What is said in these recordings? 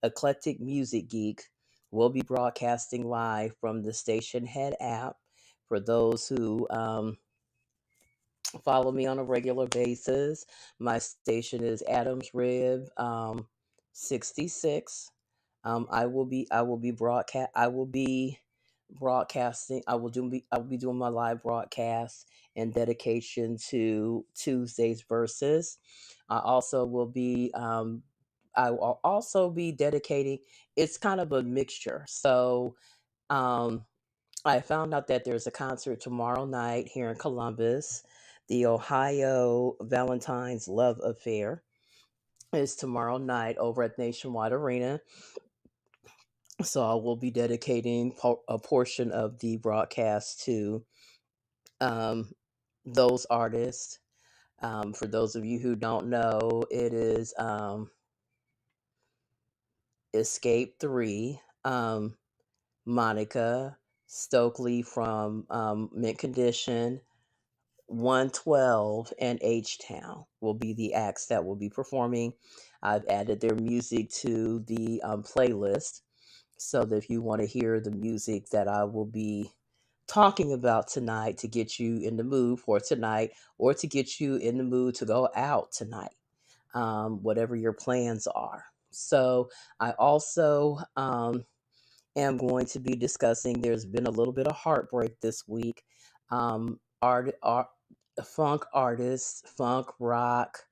Eclectic Music Geek will be broadcasting live from the Station Head app. For those who follow me on a regular basis, my station is Adams Rib 66. I will be broadcasting. I will be doing my live broadcast in dedication to Tuesday's verses. I also will be I will also be dedicating. It's kind of a mixture. So um I found out that there's a concert tomorrow night here in Columbus. The Ohio Valentine's Love Affair is tomorrow night over at Nationwide Arena. So I will be dedicating a portion of the broadcast to um, those artists. For those of you who don't know, it is Escape 3, Monica Stokely from Mint Condition, 112, and H Town will be the acts that will be performing. I've added their music to the playlist so that if you want to hear the music that I will be talking about tonight to get you in the mood for tonight or to get you in the mood to go out tonight, whatever your plans are. So, I also am going to be discussing. There's been a little bit of heartbreak this week. Art funk artist, funk rock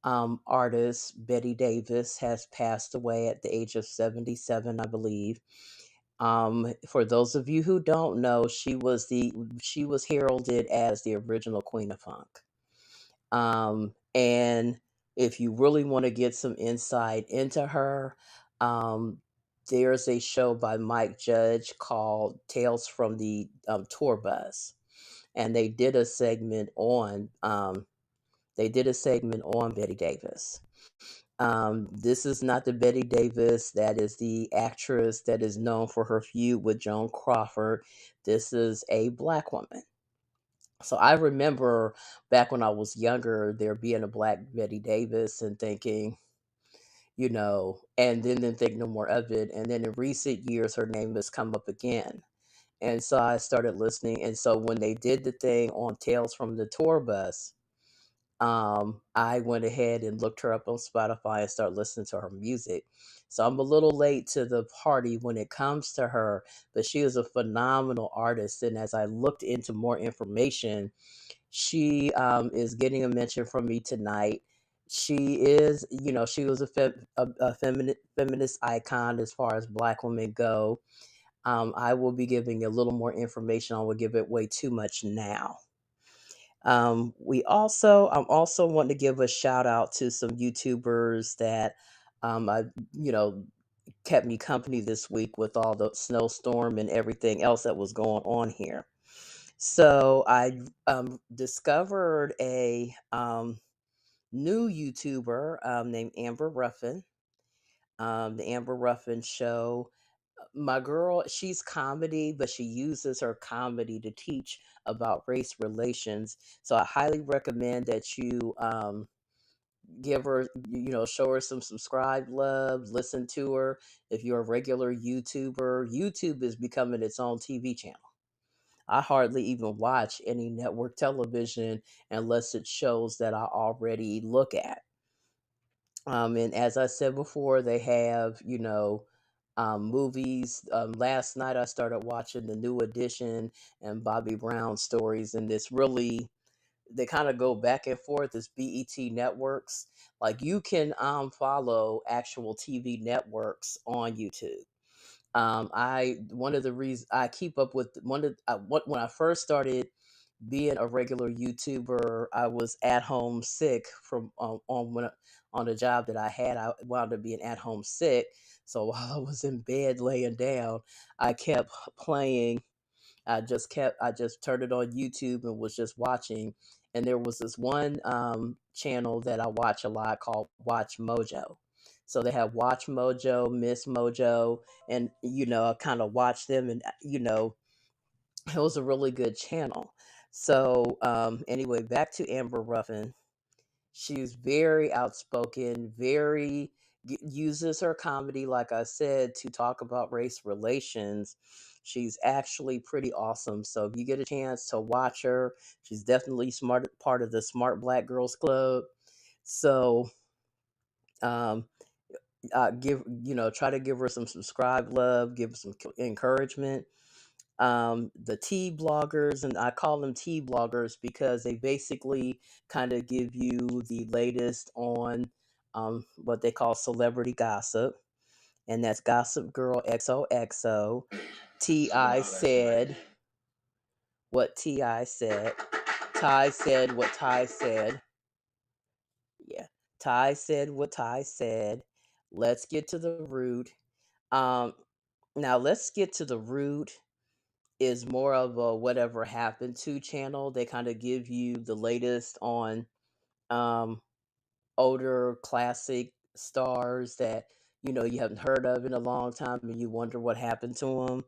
artist Betty Davis has passed away at the age of 77, I believe. For those of you who don't know, she was heralded as the original Queen of Funk. And if you really want to get some insight into her, um, there's a show by Mike Judge called Tales from the Tour Bus, and they did a segment on Betty Davis. This is not the Betty Davis that is the actress that is known for her feud with Joan Crawford. This is a black woman. So I remember back when I was younger, there being a black Betty Davis and thinking, and then think no more of it. And then in recent years, her name has come up again. And so I started listening. And so when they did the thing on Tales from the Tour Bus, I went ahead and looked her up on Spotify and started listening to her music. So I'm a little late to the party when it comes to her, but she is a phenomenal artist. And as I looked into more information, she is getting a mention from me tonight. She is, she was a feminist icon as far as black women go. I will be giving a little more information. I will give it way too much now. I'm also wanting to give a shout out to some YouTubers that I, you know, kept me company this week with all the snowstorm and everything else that was going on here. So I discovered a new YouTuber named Amber Ruffin. The Amber Ruffin Show. My girl, she's comedy, but she uses her comedy to teach about race relations. So I highly recommend that you give her, show her some subscribe love, listen to her. If you're a regular YouTuber, YouTube is becoming its own TV channel. I hardly even watch any network television unless it shows that I already look at. And as I said before, they have, movies. Last night I started watching The New Edition and Bobby Brown stories, and they kind of go back and forth as BET networks. Like you can follow actual TV networks on YouTube. I One of the reasons I keep up with when I first started being a regular YouTuber, I was at home sick from on the job that I had. I wound up being at home sick, so while I was in bed laying down, I kept playing. I just turned it on YouTube and was just watching. And there was this one channel that I watch a lot called Watch Mojo. So they have Watch Mojo, Miss Mojo, and I kind of watch them, and it was a really good channel. So anyway, back to Amber Ruffin. She's very outspoken, very uses her comedy, like I said, to talk about race relations. She's actually pretty awesome. So if you get a chance to watch her, she's definitely smart, part of the Smart Black Girls Club. So um, give try to give her some subscribe love, give her some encouragement. The tea bloggers, and I call them tea bloggers because they basically kind of give you the latest on what they call celebrity gossip, and that's Gossip Girl XOXO. Ti said what Ti said. Ty said what Ty said. Yeah, Ty said what Ty said. Let's get to the root. Um, Now let's get to the root is more of a whatever happened to channel. They kind of give you the latest on um older classic stars that you haven't heard of in a long time and you wonder what happened to them.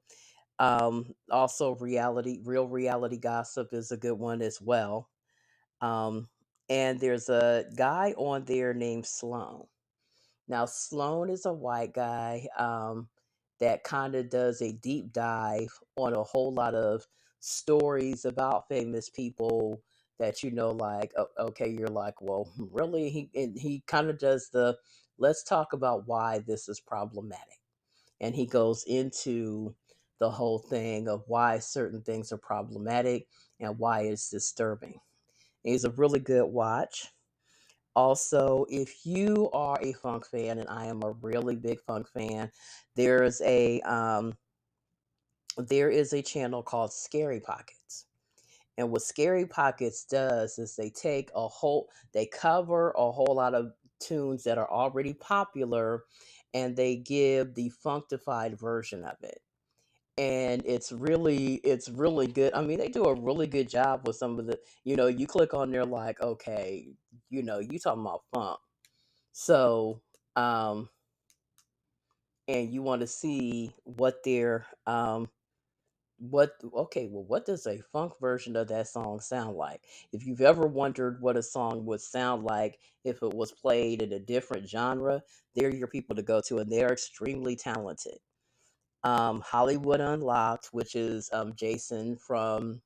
Also real reality gossip is a good one as well. Um and there's a guy on there named Sloan. Now, Sloan is a white guy that kind of does a deep dive on a whole lot of stories about famous people that like, okay, you're like, well, really? He kind of does the let's talk about why this is problematic. And he goes into the whole thing of why certain things are problematic and why it's disturbing. He's a really good watch. Also, if you are a funk fan, and I am a really big funk fan, there's a there is a channel called Scary Pockets. And what Scary Pockets does is they cover a whole lot of tunes that are already popular, and they give the functified version of it. And it's really good. I mean, they do a really good job with some of you click on there like, okay, you talking about funk. So, um, and you want to see what does a funk version of that song sound like? If you've ever wondered what a song would sound like if it was played in a different genre, they're your people to go to, and they're extremely talented. Hollywood Unlocked, which is Jason from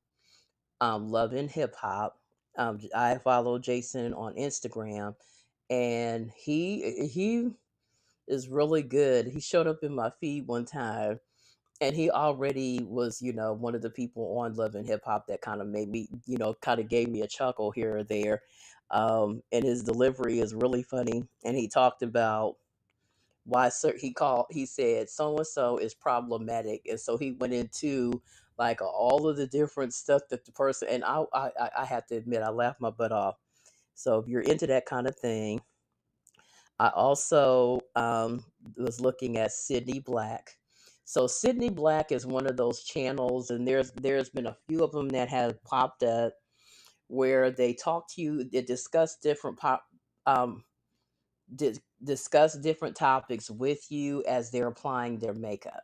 Love and Hip Hop. I follow Jason on Instagram, and he is really good. He showed up in my feed one time, and he already was, one of the people on Love and Hip Hop that kind of made me, kind of gave me a chuckle here or there. And his delivery is really funny. And he talked about he said so and so is problematic, and so he went into like all of the different stuff that the person, and I have to admit I laughed my butt off. So if you're into that kind of thing, I also was looking at Sydney Black. So Sydney Black is one of those channels, and there's been a few of them that have popped up where they talk to you, they discuss um, discuss different topics with you as they're applying their makeup,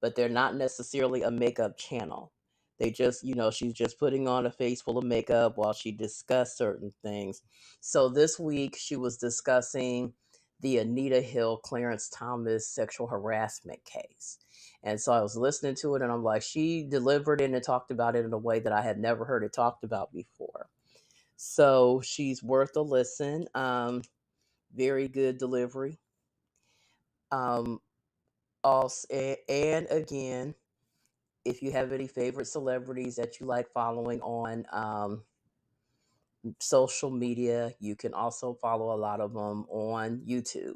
but they're not necessarily a makeup channel. They just, she's just putting on a face full of makeup while she discussed certain things. So this week she was discussing the Anita Hill Clarence Thomas sexual harassment case. And so I was listening to it and I'm like, she delivered it and talked about it in a way that I had never heard it talked about before. So she's worth a listen. Very good delivery. Um, also, and again, if you have any favorite celebrities that you like following on social media, you can also follow a lot of them on YouTube.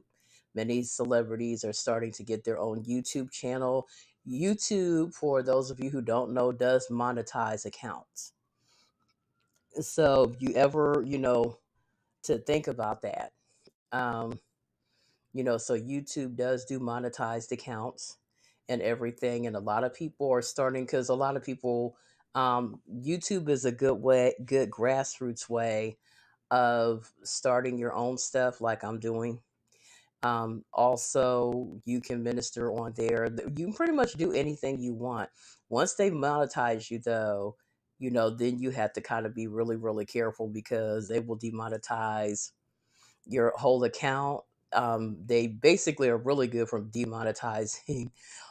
Many celebrities are starting to get their own YouTube channel. YouTube, for those of you who don't know, does monetize accounts. So if you ever, to think about that. Um, so YouTube does do monetized accounts and everything, and a lot of people are starting because a lot of people, YouTube is a good grassroots way of starting your own stuff, like I'm doing. Also, you can minister on there. You can pretty much do anything you want. Once they monetize you, though, then you have to kind of be really, really careful because they will demonetize your whole account. they basically are really good from demonetizing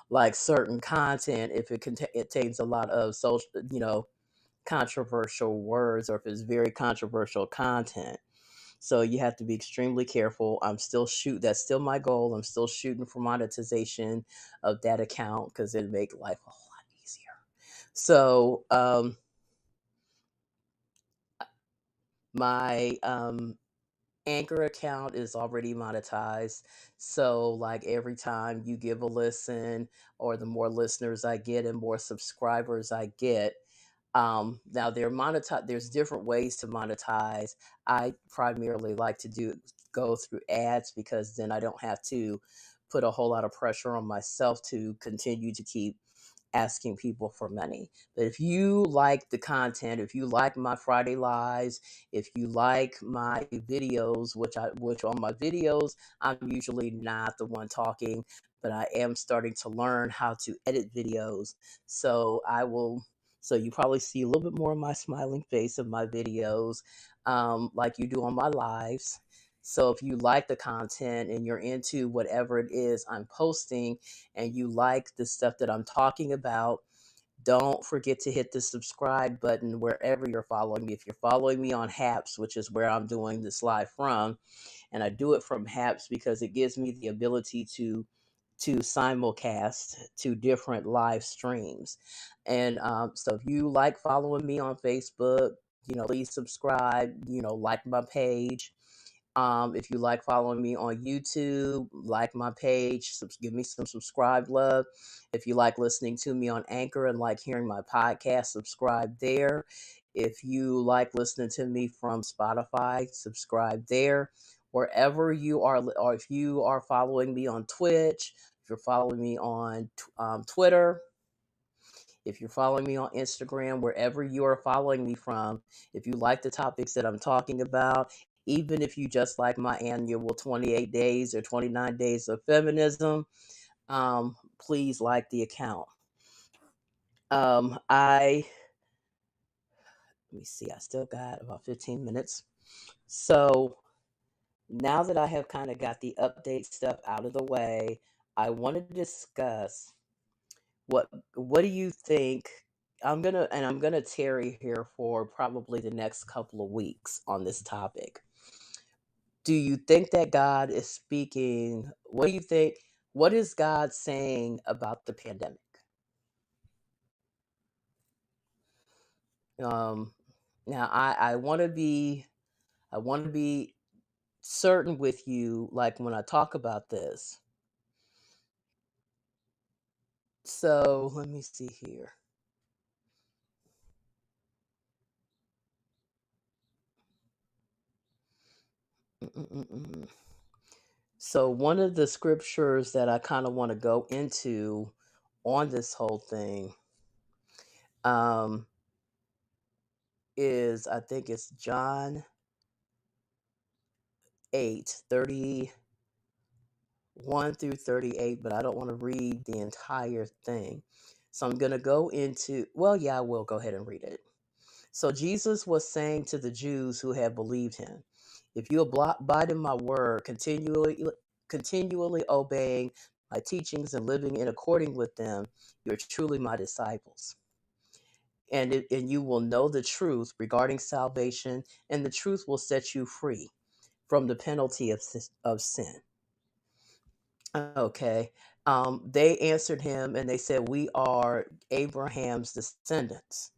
like certain content if it contains a lot of social, controversial words, or if it's very controversial content. So you have to be extremely careful. That's still my goal. I'm still shooting for monetization of that account because it'd make life a whole lot easier. So my Anchor account is already monetized. So, like, every time you give a listen, or the more listeners I get and more subscribers I get, now there's different ways to monetize. I primarily like to go through ads because then I don't have to put a whole lot of pressure on myself to continue to keep asking people for money. But if you like the content, if you like my Friday lives, if you like my videos, which on my videos I'm usually not the one talking, but I am starting to learn how to edit videos. So I will so you probably see a little bit more of my smiling face in my videos, like you do on my lives. So if you like the content and you're into whatever it is I'm posting, and you like the stuff that I'm talking about, don't forget to hit the subscribe button wherever you're following me. If you're following me on Haps, which is where I'm doing this live from, and I do it from Haps because it gives me the ability to simulcast to different live streams. And so if you like following me on Facebook, please subscribe, like my page. If you like following me on YouTube, like my page, give me some subscribe love. If you like listening to me on Anchor and like hearing my podcast, subscribe there. If you like listening to me from Spotify, subscribe there. Wherever you are, or if you are following me on Twitch, if you're following me on Twitter, if you're following me on Instagram, wherever you are following me from, if you like the topics that I'm talking about, even if you just like my annual 28 days or 29 days of feminism, please like the account. I Let me see, I still got about 15 minutes. So now that I have kind of got the update stuff out of the way, I want to discuss what what do you think. I'm gonna tarry here for probably the next couple of weeks on this topic. Do you think that God is speaking? What do you think? What is God saying about the pandemic? Um, Now I want to be certain with you, like when I talk about this. So let me see here. Mm-mm-mm-mm. So one of the scriptures that I kind of want to go into on this whole thing, um, is, I think it's John 8:31 through 38, but I don't want to read the entire thing. So I'm going to go into, well, yeah, I will go ahead and read it. So Jesus was saying to the Jews who had believed him, if you abide in my word, continually obeying my teachings and living in according with them, you're truly my disciples. And you will know the truth regarding salvation, and the truth will set you free from the penalty of sin. Okay. They answered him and they said, we are Abraham's descendants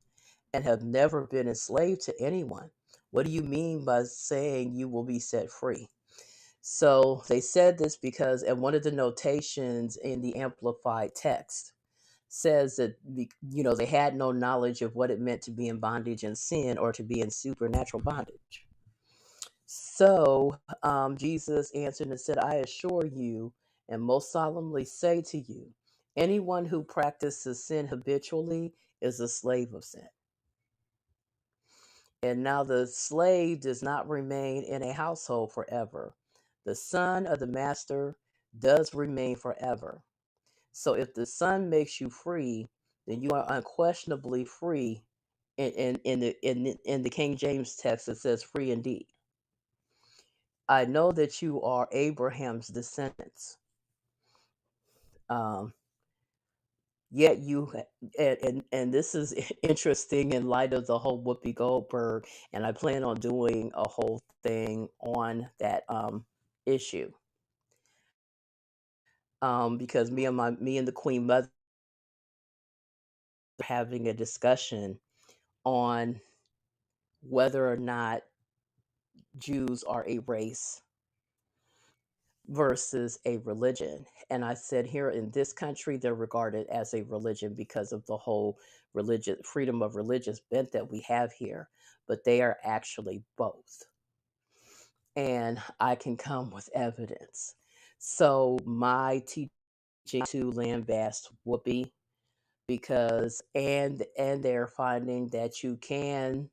and have never been enslaved to anyone. What do you mean by saying you will be set free? So they said this because, and one of the notations in the Amplified text says that, they had no knowledge of what it meant to be in bondage and sin, or to be in supernatural bondage. So Jesus answered and said, I assure you and most solemnly say to you, anyone who practices sin habitually is a slave of sin. And now the slave does not remain in a household forever. The son of the master does remain forever. So if the son makes you free, then you are unquestionably free. In the King James text, it says free indeed. I know that you are Abraham's descendants. Um, Yet and this is interesting in light of the whole Whoopi Goldberg, and I plan on doing a whole thing on that issue. Because me and the Queen Mother are having a discussion on whether or not Jews are a race versus a religion. And I said here in this country, they're regarded as a religion because of the whole religious freedom of religious bent that we have here, but they are actually both. And I can come with evidence. So my teaching to lambast Whoopi because and they're finding that you can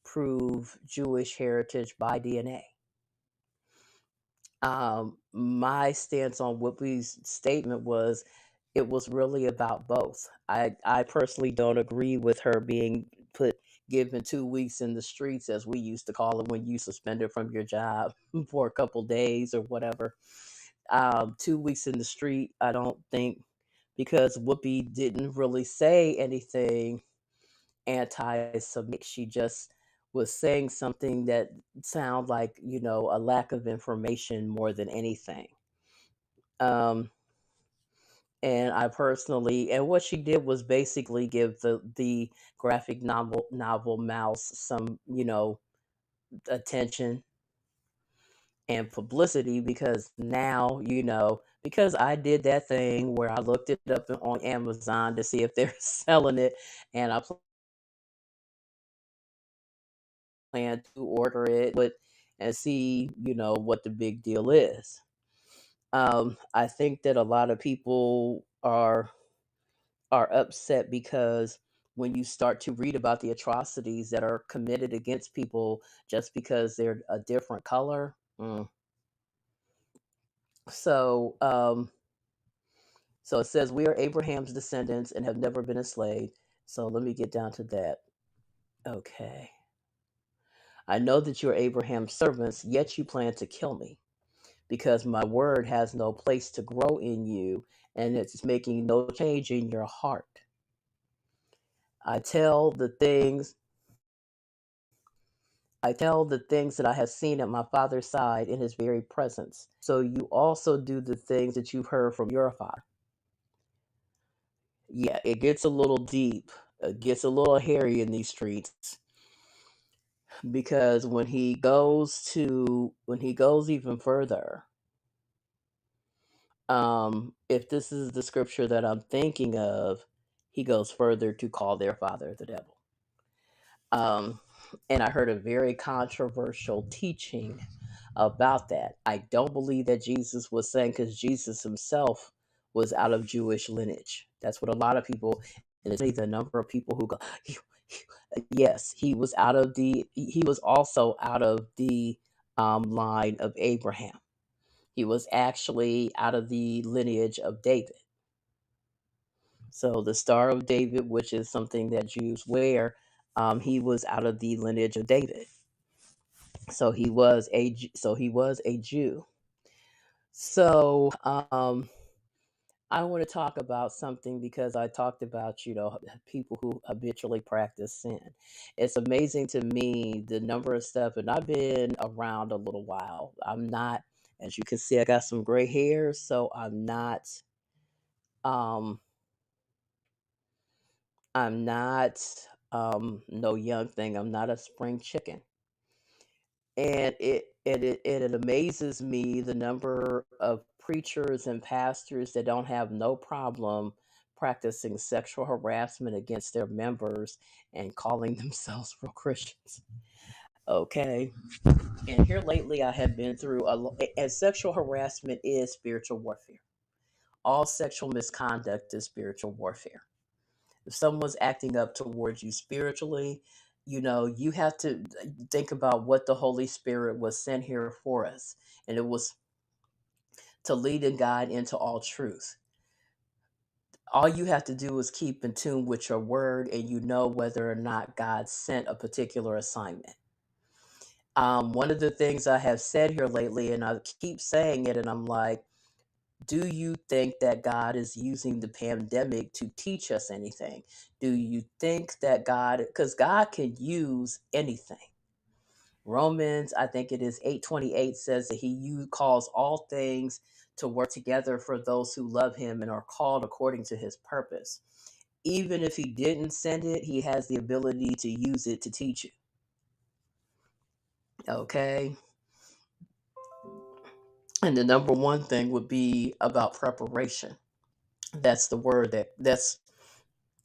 prove Jewish heritage by DNA. My stance on Whoopi's statement was it was really about both. I personally don't agree with her being put given 2 weeks in the streets, as we used to call it, when you suspended from your job for a couple days or whatever. 2 weeks in the street, I don't think, because Whoopi didn't really say anything anti-Semitic. She just was saying something that sound like, a lack of information more than anything. Um, and I personally, and what she did was basically give the graphic novel Mouse some, attention and publicity, because now, because I did that thing where I looked it up on Amazon to see if they're selling it, and I plan to order it and see, what the big deal is. I think that a lot of people are upset because when you start to read about the atrocities that are committed against people just because they're a different color. So, so it says we are Abraham's descendants and have never been enslaved. So let me get down to that. Okay. I know that you're Abraham's servants, yet you plan to kill me, because my word has no place to grow in you, and it's making no change in your heart. I tell the things I tell the things that I have seen at my father's side in his very presence. So you also do the things that you've heard from your father. Yeah, it gets a little deep. It gets a little hairy in these streets, because when he goes even further, if this is the scripture that I'm thinking of, he goes further to call their father the devil. Um, and I heard a very controversial teaching about that. I don't believe that Jesus was saying, because Jesus himself was out of Jewish lineage. That's what a lot of people, and it's the number of people who go, yes, he was also out of the line of Abraham. He was actually out of the lineage of David. So the Star of David, which is something that Jews wear, he was out of the lineage of David. So he was a Jew. So I want to talk about something, because I talked about, people who habitually practice sin. It's amazing to me the number of stuff, and I've been around a little while. I'm not, as you can see, I got some gray hair, so um I'm not no young thing. I'm not a spring chicken. And it amazes me the number of preachers and pastors that don't have no problem practicing sexual harassment against their members and calling themselves real Christians. Okay. And here lately, I have been through and sexual harassment is spiritual warfare. All sexual misconduct is spiritual warfare. If someone's acting up towards you spiritually, you have to think about what the Holy Spirit was sent here for us. And it was to lead and guide into all truth. All you have to do is keep in tune with your word, and you know whether or not God sent a particular assignment. One of the things I have said here lately, and I keep saying it, and I'm like, do you think that God is using the pandemic to teach us anything? Do you think that God, because God can use anything. Romans, I think it is 8:28 says that calls all things to work together for those who love him and are called according to his purpose. Even if he didn't send it, he has the ability to use it to teach you. Okay? And the number one thing would be about preparation. That's the word that's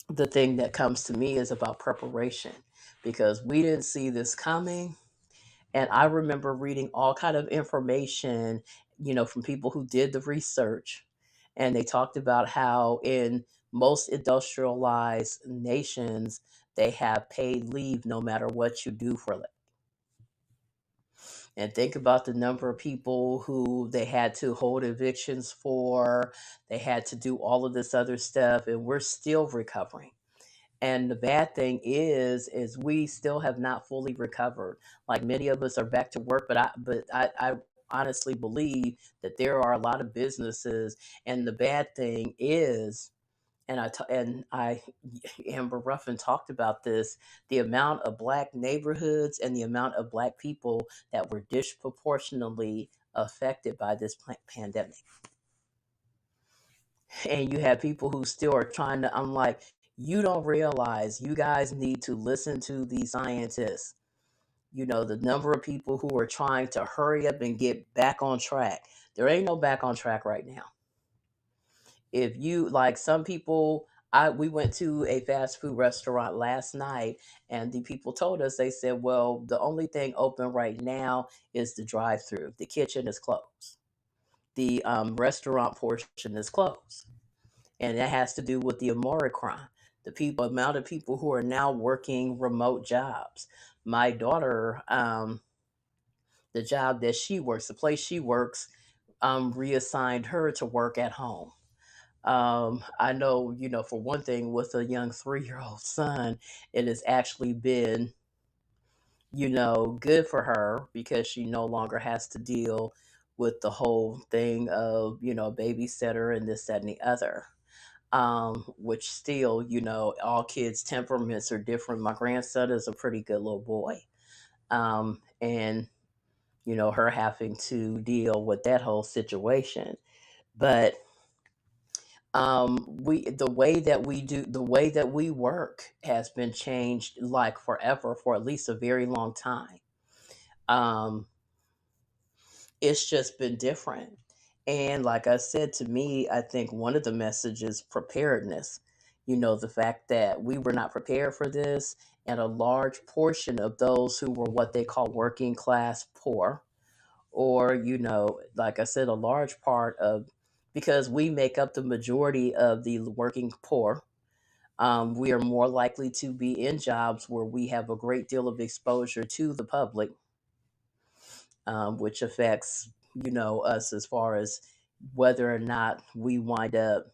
the thing that comes to me is about preparation because we didn't see this coming. And I remember reading all kind of information, from people who did the research, and they talked about how in most industrialized nations they have paid leave no matter what you do for it. And think about the number of people who they had to hold evictions for, they had to do all of this other stuff, and we're still recovering. And the bad thing is we still have not fully recovered. Like many of us are back to work, but I honestly believe that there are a lot of businesses. And the bad thing is, and I Amber Ruffin talked about this, the amount of black neighborhoods and the amount of black people that were disproportionately affected by this pandemic. And you have people who still are trying to, I'm like, you don't realize you guys need to listen to these scientists. The number of people who are trying to hurry up and get back on track. There ain't no back on track right now. If you like some people, we went to a fast food restaurant last night, and the people told us, they said, well, the only thing open right now is the drive through. The kitchen is closed. The restaurant portion is closed, and that has to do with the Omicron. The amount of people who are now working remote jobs. My daughter, the job that she works, the place she works, reassigned her to work at home. I know, for one thing, with a young 3-year old son, it has actually been, good for her because she no longer has to deal with the whole thing of, babysitter and this, that, and the other. Which still, all kids' temperaments are different. My grandson is a pretty good little boy. And, her having to deal with that whole situation. But the way that we work has been changed like forever for at least a very long time. Um, it's just been different. And like I said, to me, I think one of the messages preparedness. The fact that we were not prepared for this, and a large portion of those who were what they call working class poor, or like I said, a large part of, because we make up the majority of the working poor. We are more likely to be in jobs where we have a great deal of exposure to the public, which affects us as far as whether or not we wind up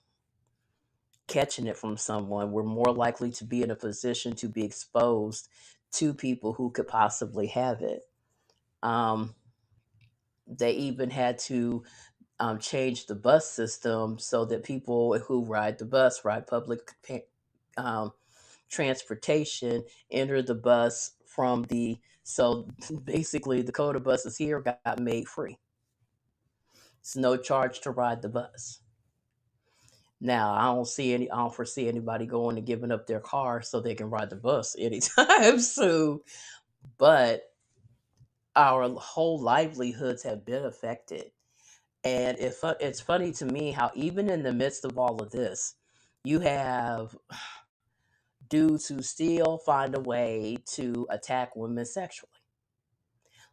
catching it from someone. We're more likely to be in a position to be exposed to people who could possibly have it. Um, they even had to change the bus system so that people who ride the bus, ride public um, transportation, enter the bus from the, so basically the Coda buses here got made free. It's no charge to ride the bus. Now I don't foresee anybody going and giving up their car so they can ride the bus anytime soon. But our whole livelihoods have been affected. And it's funny to me how even in the midst of all of this, you have dudes who still find a way to attack women sexually.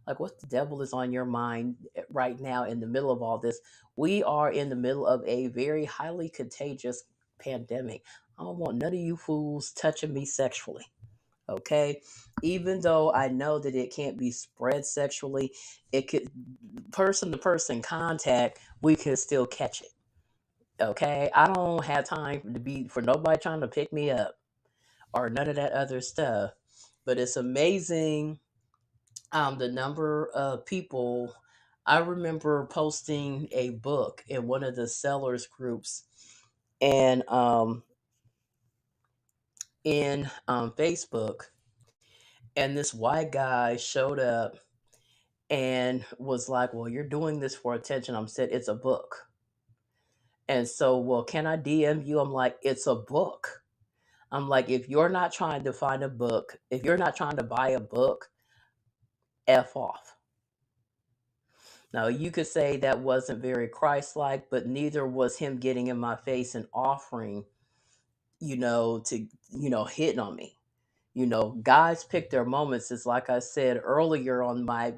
Like, what the devil is on your mind right now in the middle of all this? We are in the middle of a very highly contagious pandemic. I don't want none of you fools touching me sexually. Okay? Even though I know that it can't be spread sexually, it could, person to person contact, we can still catch it. Okay? I don't have time for nobody trying to pick me up or none of that other stuff. But it's amazing the number of people. I remember posting a book in one of the sellers groups, and in Facebook, and this white guy showed up and was like, "Well, you're doing this for attention." I'm said, "It's a book." And so, "Well, can I DM you?" I'm like, "It's a book." I'm like, "If you're not trying to find a book, if you're not trying to buy a book, F off." Now, you could say that wasn't very Christ like, but neither was him getting in my face and offering, to, hitting on me. Guys pick their moments. It's like I said earlier on my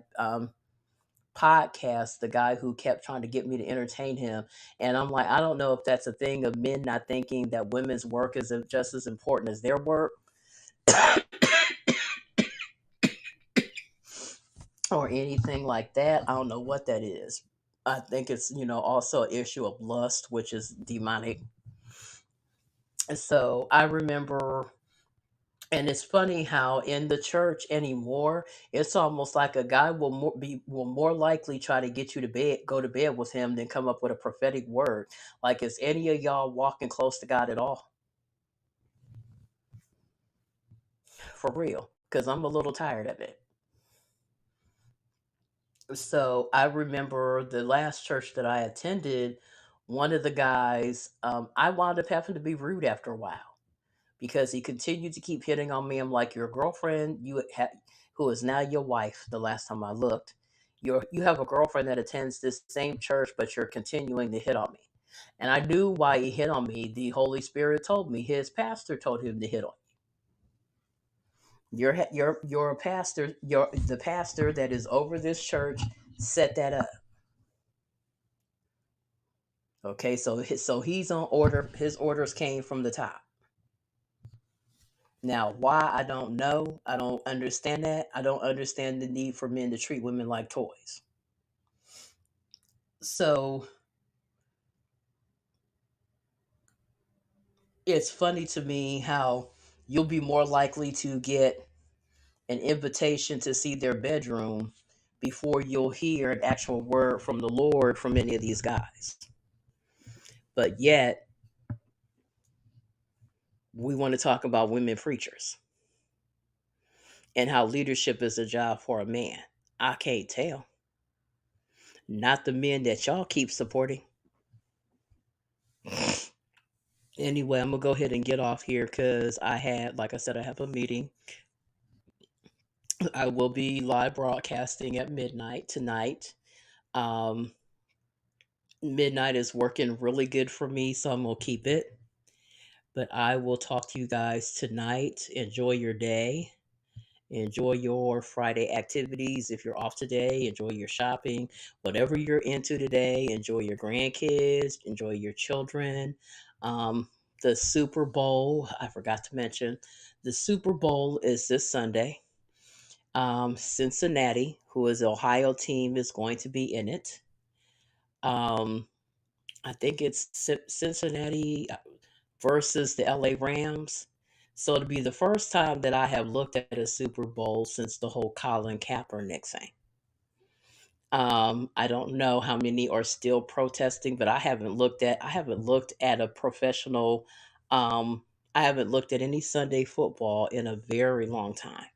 podcast, the guy who kept trying to get me to entertain him. And I'm like, I don't know if that's a thing of men not thinking that women's work is just as important as their work or anything like that. I don't know what that is. I think it's, also an issue of lust, which is demonic. So I remember, and it's funny how in the church anymore, it's almost like a guy will more likely try to get you to bed, go to bed with him, than come up with a prophetic word. Like, is any of y'all walking close to God at all? For real? Because I'm a little tired of it. So I remember the last church that I attended, one of the guys, I wound up having to be rude after a while because he continued to keep hitting on me. I'm like, your girlfriend, who is now your wife. The last time I looked, you have a girlfriend that attends this same church, but you're continuing to hit on me. And I knew why he hit on me. The Holy Spirit told me. His pastor told him to hit on me. Your pastor, the pastor that is over this church set that up. Okay, so he's on order. His orders came from the top. Now, why, I don't know. I don't understand that. I don't understand the need for men to treat women like toys. So it's funny to me how you'll be more likely to get an invitation to see their bedroom before you'll hear an actual word from the Lord from any of these guys. But yet, we want to talk about women preachers and how leadership is a job for a man. I can't tell. Not the men that y'all keep supporting. Anyway, I'm gonna go ahead and get off here because like I said, I have a meeting. I will be live broadcasting at midnight tonight. Um, Midnight is working really good for me, so I'm gonna keep it. But I will talk to you guys tonight. Enjoy your day. Enjoy your Friday activities. If you're off today, enjoy your shopping. Whatever you're into today, enjoy your grandkids, enjoy your children. Um, the Super Bowl, I forgot to mention, the Super Bowl is this Sunday. Cincinnati, who is the Ohio team, is going to be in it. Um, I think it's Cincinnati versus the LA Rams. So it'll be the first time that I have looked at a Super Bowl since the whole Colin Kaepernick thing. I don't know how many are still protesting, but I haven't looked at a professional um I haven't looked at any Sunday football in a very long time.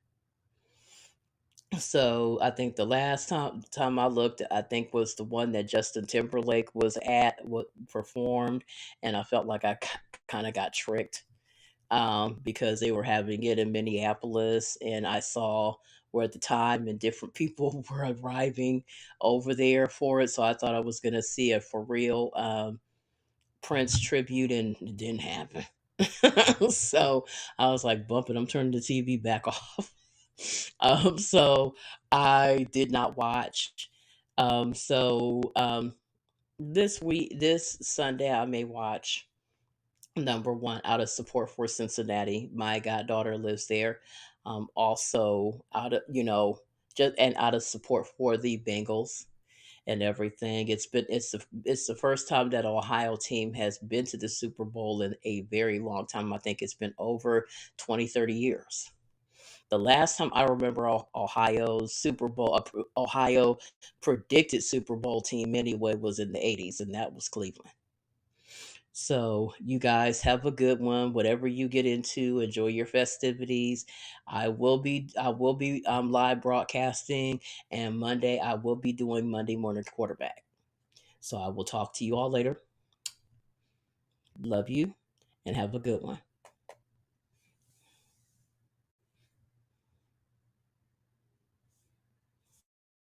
So I think the last time I looked, I think was the one that Justin Timberlake was at, what performed, and I felt like I kind of got tricked because they were having it in Minneapolis, and I saw where at the time and different people were arriving over there for it. So I thought I was going to see a for real Prince tribute, and it didn't happen. So I was like, bumping, I'm turning the TV back off. So I did not watch. So this Sunday, I may watch number one out of support for Cincinnati. My goddaughter lives there. Also out of just and out of support for the Bengals and everything. It's the first time that Ohio team has been to the Super Bowl in a very long time. I think it's been over 20, 30 years. The last time I remember Ohio's Super Bowl, Ohio predicted Super Bowl team anyway was in the 80s, and that was Cleveland. So you guys have a good one. Whatever you get into, enjoy your festivities. I will be live broadcasting, and Monday I will be doing Monday morning quarterback. So I will talk to you all later. Love you, and have a good one.